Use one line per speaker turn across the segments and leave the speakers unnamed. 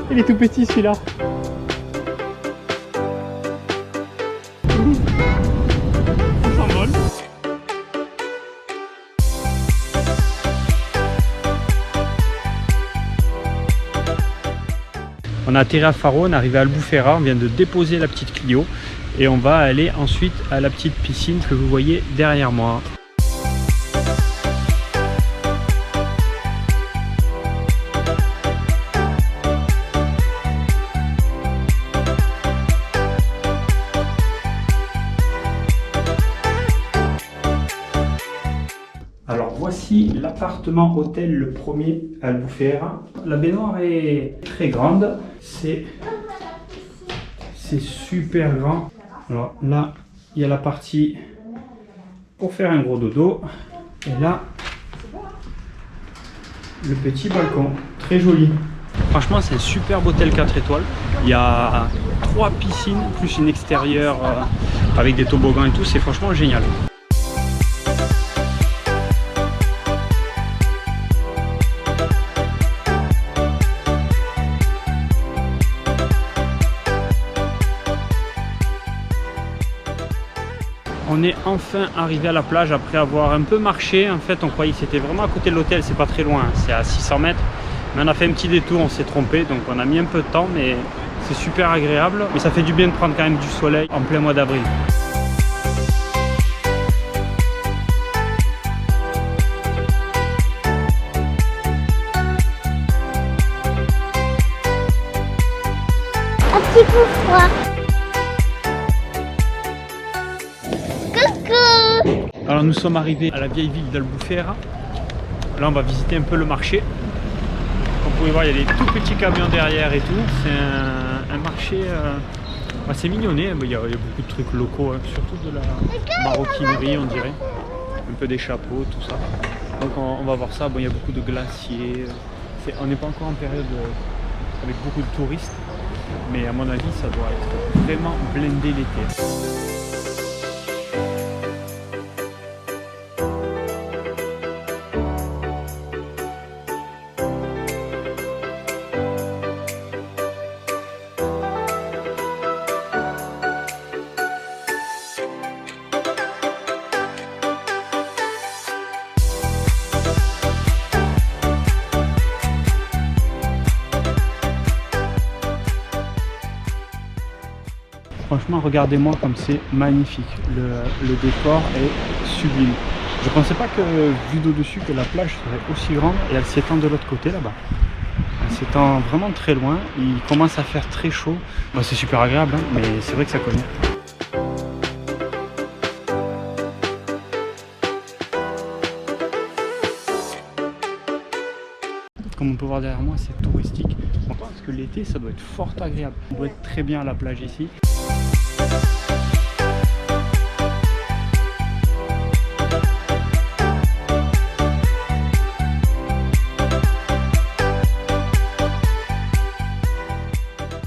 Il est tout petit celui-là. Il s'envole. On a atterri à Faro, on est arrivé à Albufeira, on vient de déposer la petite Clio et on va aller ensuite à la petite piscine que vous voyez derrière moi. Alors voici l'appartement hôtel, le premier à Albufeira. La baignoire est très grande, c'est super grand. Alors là, il y a la partie pour faire un gros dodo. Et là, le petit balcon, très joli. Franchement, c'est un superbe hôtel 4 étoiles. Il y a 3 piscines, plus une extérieure avec des toboggans et tout. C'est franchement génial. On est enfin arrivé à la plage après avoir un peu marché. En fait, on croyait que c'était vraiment à côté de l'hôtel, c'est pas très loin, c'est à 600 mètres. Mais on a fait un petit détour, on s'est trompé, donc on a mis un peu de temps, mais c'est super agréable. Mais ça fait du bien de prendre quand même du soleil en plein mois d'avril.
Un petit peu froid. Coucou.
Alors nous sommes arrivés à la vieille ville d'Albufeira. Là on va visiter un peu le marché. Comme vous pouvez voir, il y a des tout petits camions derrière et tout. C'est un marché assez mignonné. Il y a beaucoup de trucs locaux, hein, surtout de la maroquinerie on dirait. Un peu des chapeaux, tout ça. Donc on va voir ça. Bon, il y a beaucoup de glaciers. On n'est pas encore en période avec beaucoup de touristes. Mais à mon avis, ça doit être vraiment blindé l'été. Franchement, regardez-moi comme c'est magnifique. Le décor est sublime. Je pensais pas que, vu d'au-dessus, que la plage serait aussi grande et elle s'étend de l'autre côté là-bas. Elle s'étend vraiment très loin. Il commence à faire très chaud. Bon, c'est super agréable, hein, mais c'est vrai que ça cogne. Comme on peut voir derrière moi, c'est touristique. Je pense que l'été, ça doit être fort agréable. On doit être très bien à la plage ici.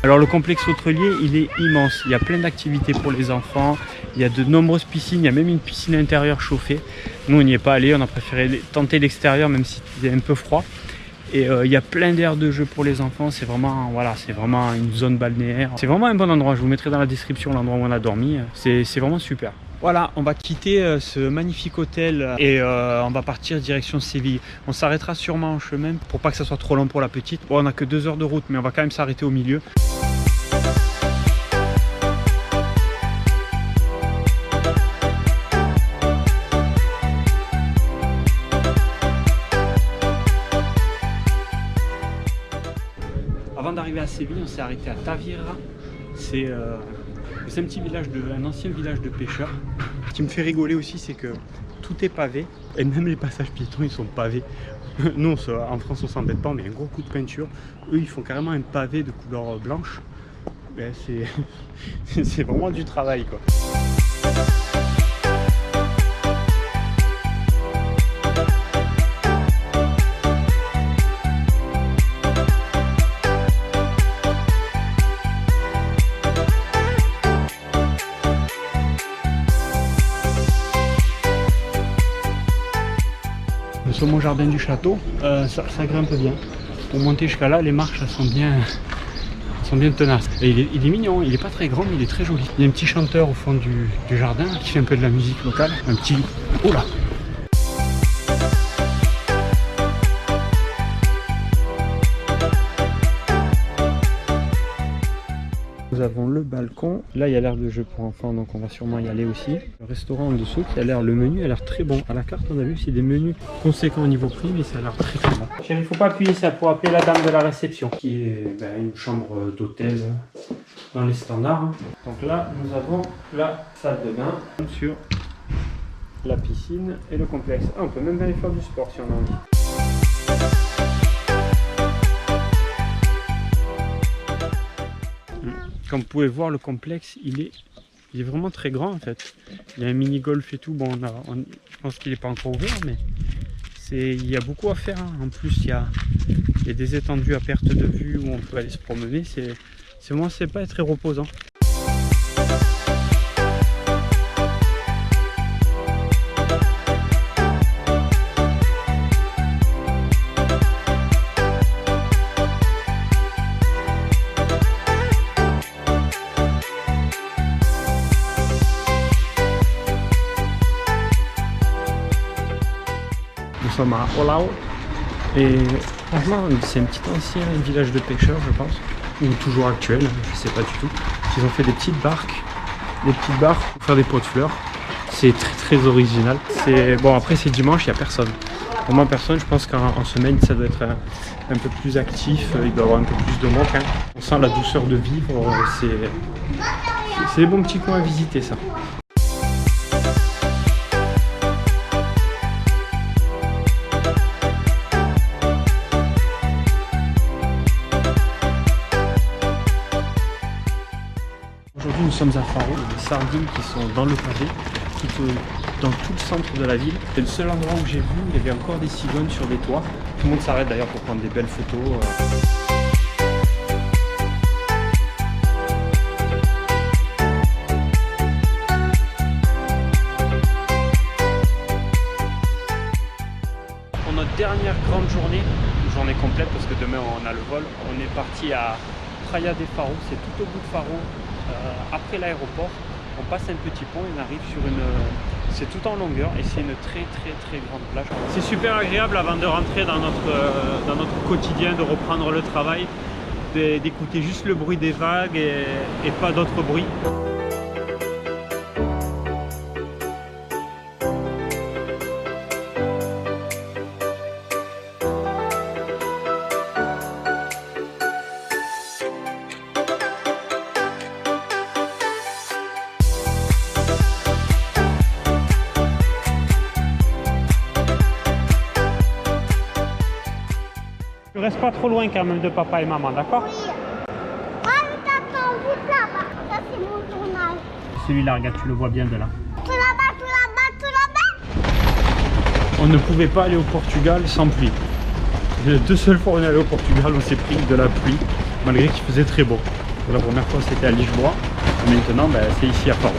Alors le complexe hôtelier, il est immense. Il y a plein d'activités pour les enfants. Il y a de nombreuses piscines. Il y a même une piscine intérieure chauffée. Nous, on n'y est pas allé. On a préféré tenter l'extérieur, même si c'était un peu froid. Et il y a plein d'aires de jeu pour les enfants. C'est vraiment, voilà, c'est vraiment une zone balnéaire. C'est vraiment un bon endroit. Je vous mettrai dans la description l'endroit où on a dormi. C'est vraiment super. Voilà, on va quitter ce magnifique hôtel et on va partir direction Séville. On s'arrêtera sûrement en chemin pour pas que ça soit trop long pour la petite. Bon, on n'a que 2 heures de route, mais on va quand même s'arrêter au milieu. Avant d'arriver à Séville, on s'est arrêté à Tavira. C'est un petit village, un ancien village de pêcheurs. Ce qui me fait rigoler aussi, c'est que tout est pavé et même les passages piétons ils sont pavés. Nous en France on s'embête pas, on met un gros coup de peinture. Eux ils font carrément un pavé de couleur blanche. Ben, c'est vraiment du travail quoi. sommes au jardin du château, ça grimpe bien. Pour monter jusqu'à là, les marches elles sont bien tenaces. Et il est mignon, il est pas très grand mais il est très joli. Il y a un petit chanteur au fond du jardin qui fait un peu de la musique locale. Un petit... Oh là! Nous avons le balcon. Là, il y a l'air de jeu pour enfants, donc on va sûrement y aller aussi. Le restaurant en dessous, qui a l'air, le menu a l'air très bon. À la carte, on a vu, c'est des menus conséquents au niveau prix, mais ça a l'air très très bon. Il ne faut pas appuyer ça pour appeler la dame de la réception, qui est une chambre d'hôtel dans les standards. Donc là, nous avons la salle de bain sur la piscine et le complexe. Ah, on peut même aller faire du sport si on a envie. Comme vous pouvez voir, le complexe, il est vraiment très grand en fait. Il y a un mini-golf et tout. Bon, je pense qu'il n'est pas encore ouvert, mais il y a beaucoup à faire. Hein. En plus, il y a des étendues à perte de vue où on peut aller se promener. C'est vraiment sympa et très reposant. Nous sommes à Olau et franchement c'est un petit ancien village de pêcheurs je pense, ou toujours actuel, je sais pas du tout. Ils ont fait des petites barques pour faire des pots de fleurs. C'est très très original. Bon, après c'est dimanche, il n'y a personne. Vraiment personne, je pense qu'en semaine ça doit être un peu plus actif, il doit y avoir un peu plus de monde. Hein. On sent la douceur de vivre, c'est des bons petits coins à visiter ça. Aujourd'hui nous sommes à Faro, il y a des sardines qui sont dans le pavé, dans tout le centre de la ville. C'est le seul endroit où j'ai vu, il y avait encore des cigognes sur des toits. Tout le monde s'arrête d'ailleurs pour prendre des belles photos. Pour notre dernière grande journée complète parce que demain on a le vol, on est parti à Praia de Faro, c'est tout au bout de Faro. Après l'aéroport, on passe un petit pont et on arrive sur c'est tout en longueur et c'est une très grande plage. C'est super agréable avant de rentrer dans notre quotidien, de reprendre le travail, d'écouter juste le bruit des vagues et pas d'autres bruits. Ne reste pas trop loin quand même de papa et maman, d'accord?
Oui. Ah, t'attends, juste là-bas. Ça, c'est mon tournage.
Celui-là, regarde, tu le vois bien de là.
Tout là-bas, tout là-bas, tout là-bas.
On ne pouvait pas aller au Portugal sans pluie. Les 2 seules fois où on est allé au Portugal, on s'est pris de la pluie, malgré qu'il faisait très beau. Pour la première fois, c'était à Lisboa. Maintenant, c'est ici à Faro.